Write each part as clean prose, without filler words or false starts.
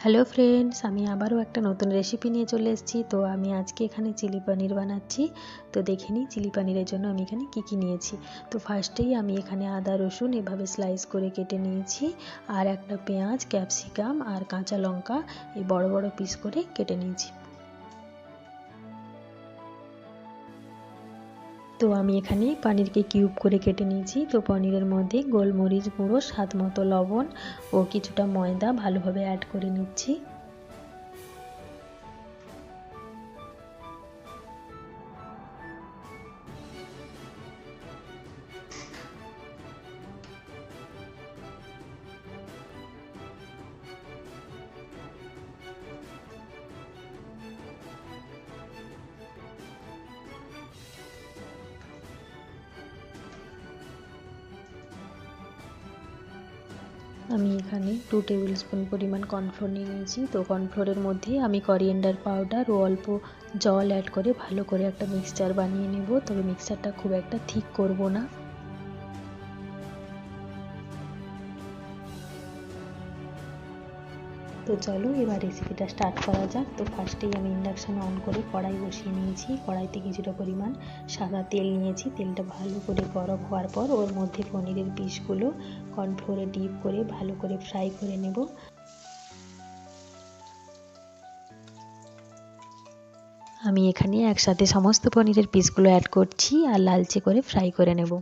Hello friends, আমি আবারও একটা নতুন রেসিপি নিয়ে চলে এসেছি। তো আমি আজকে এখানে চিলি পনির বানাচ্ছি। তো দেখে নিই চিলি পনিরের জন্য আমি এখানে কী নিয়েছি। তো ফার্স্টেই আমি এখানে আদা রসুন এভাবে স্লাইস করে কেটে নিয়েছি, আর একটা পেঁয়াজ, ক্যাপসিকাম আর কাঁচা লঙ্কা এই বড় বড় পিস করে কেটে নিয়েছি। তো আমি এখানে পনিরকে কিউব করে কেটে নিয়েছি। তো পনিরের মধ্যে গোলমরিচ গুঁড়ো, স্বাদ মতো লবণ ও কিছুটা ময়দা ভালোভাবে অ্যাড করে নিচ্ছি। আমি এখানে 2 টেবিল স্পুন পরিমাণ কর্নফ্লোর নিয়ে নিয়েছি। তো কর্নফ্লোরের মধ্যে আমি করিয়েন্ডার পাউডার ও অল্প জল অ্যাড করে ভালো করে একটা মিক্সচার বানিয়ে নেব। তবে মিক্সচারটা খুব একটা ঠিক করব না। তো চলো এবার রেসিপিটা স্টার্ট করা যাক। তো ফার্স্টেই আমি ইন্ডাকশান অন করে কড়াই বসিয়ে নিয়েছি। কড়াইতে কিছুটা পরিমাণ সাদা তেল নিয়েছি। তেলটা ভালো করে গরম হওয়ার পর ওর মধ্যে পনিরের পিসগুলো কর্নফ্লোরে ডিপ করে ভালো করে ফ্রাই করে নেব। আমি এখানে একসাথে সমস্ত পনিরের পিসগুলো অ্যাড করছি আর লালচে করে ফ্রাই করে নেব।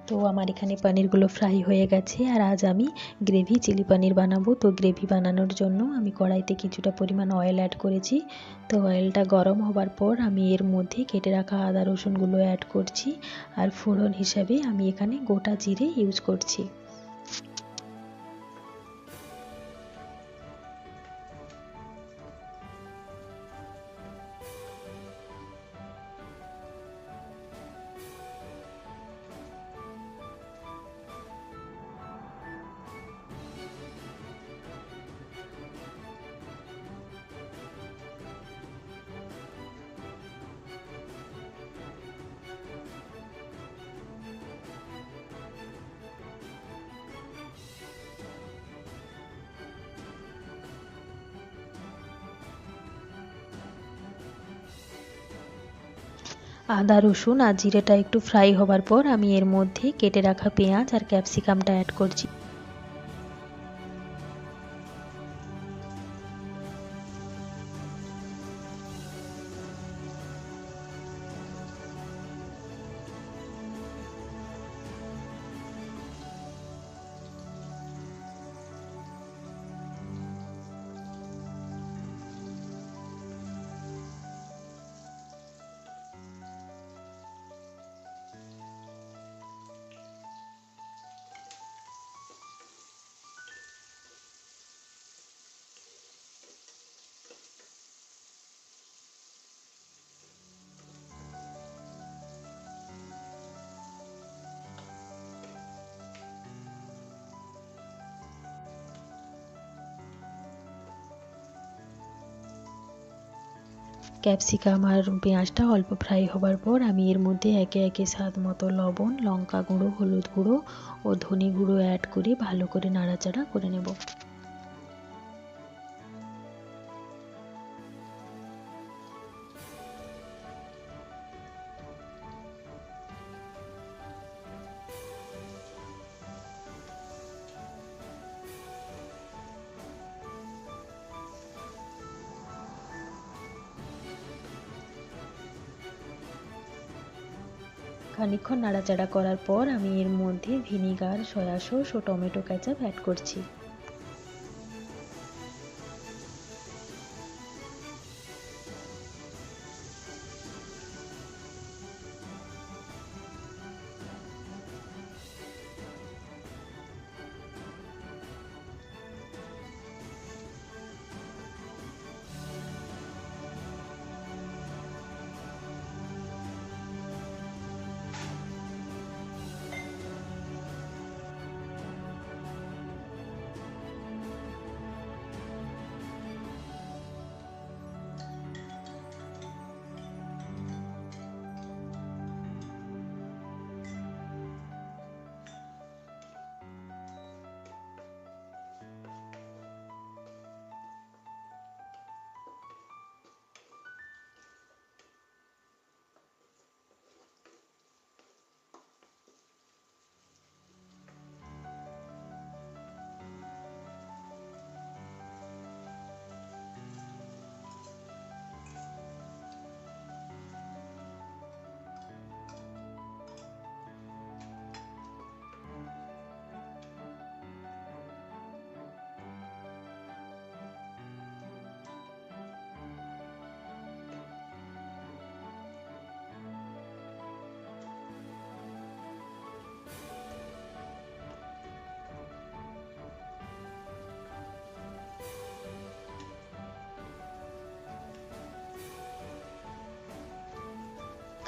তো আমার এখানে পনিরগুলো ফ্রাই হয়ে গেছে, আর আজ আমি গ্রেভি চিলি পনির বানাবো। তো গ্রেভি বানানোর জন্য আমি কড়াইতে কিছুটা পরিমাণ অয়েল অ্যাড করেছি। তো অয়েলটা গরম হবার পর আমি এর মধ্যে কেটে রাখা আদা রসুনগুলো অ্যাড করছি, আর ফোড়ন হিসাবে আমি এখানে গোটা জিরে ইউজ করছি। আদা রসুন আর জিরেটা একটু ফ্রাই হবার পর আমি এর মধ্যে কেটে রাখা পেঁয়াজ আর ক্যাপসিকামটা অ্যাড করছি। ক্যাপসিকাম আর পেঁয়াজটা অল্প ফ্রাই হবার পর আমি এর মধ্যে একে একে স্বাদ মতো লবণ, লঙ্কা গুঁড়ো, হলুদ গুঁড়ো ও ধনে গুঁড়ো অ্যাড করে ভালো করে নাড়াচাড়া করে নেব। খানিকক্ষণ নাড়াচাড়া করার পর আমি এর মধ্যে ভিনিগার, সয়া সস ও টমেটো কেচাপ অ্যাড করছি।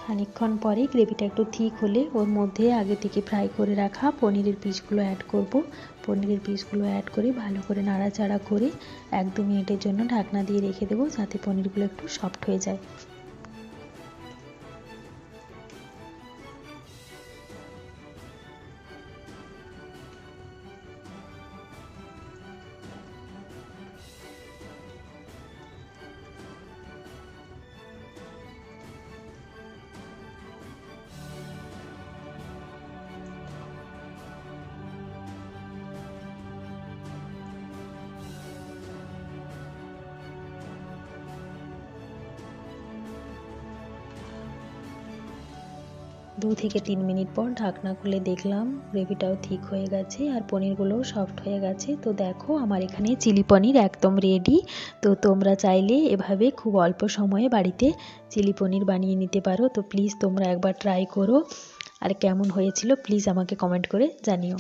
খানিকক্ষণ পরে গ্রেভিটা একটু ঠিক হলে ওর মধ্যে আগে থেকে ফ্রাই করে রাখা পনিরের পিসগুলো অ্যাড করব। পনিরের পিসগুলো অ্যাড করে ভালো করে নাড়াচাড়া করে 1-2 মিনিটের জন্য ঢাকনা দিয়ে রেখে দেবো, যাতে পনিরগুলো একটু সফট হয়ে যায়। দু থেকে 3 মিনিট পর ঢাকনা খুলে দেখলাম গ্রেভিটাও ঠিক হয়ে গেছে আর পনিরগুলোও সফট হয়ে গেছে। তো দেখো আমার এখানে চিলি পনির একদম রেডি। তো তোমরা চাইলে এভাবে খুব অল্প সময়ে বাড়িতে চিলি পনির বানিয়ে নিতে পারো। তো প্লিজ তোমরা একবার ট্রাই করো, আর কেমন হয়েছিল প্লিজ আমাকে কমেন্ট করে জানিও।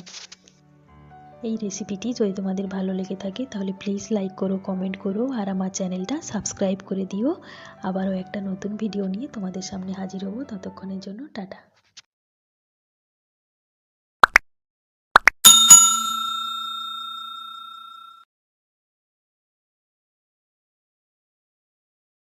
এই রেসিপিটি যদি তোমাদের ভালো লেগে থাকে তাহলে প্লিজ লাইক করো, কমেন্ট করো আর আমার চ্যানেলটা সাবস্ক্রাইব করে দিও। আবারও একটা নতুন ভিডিও নিয়ে তোমাদের সামনে হাজির হব, ততক্ষণের জন্য টাটা।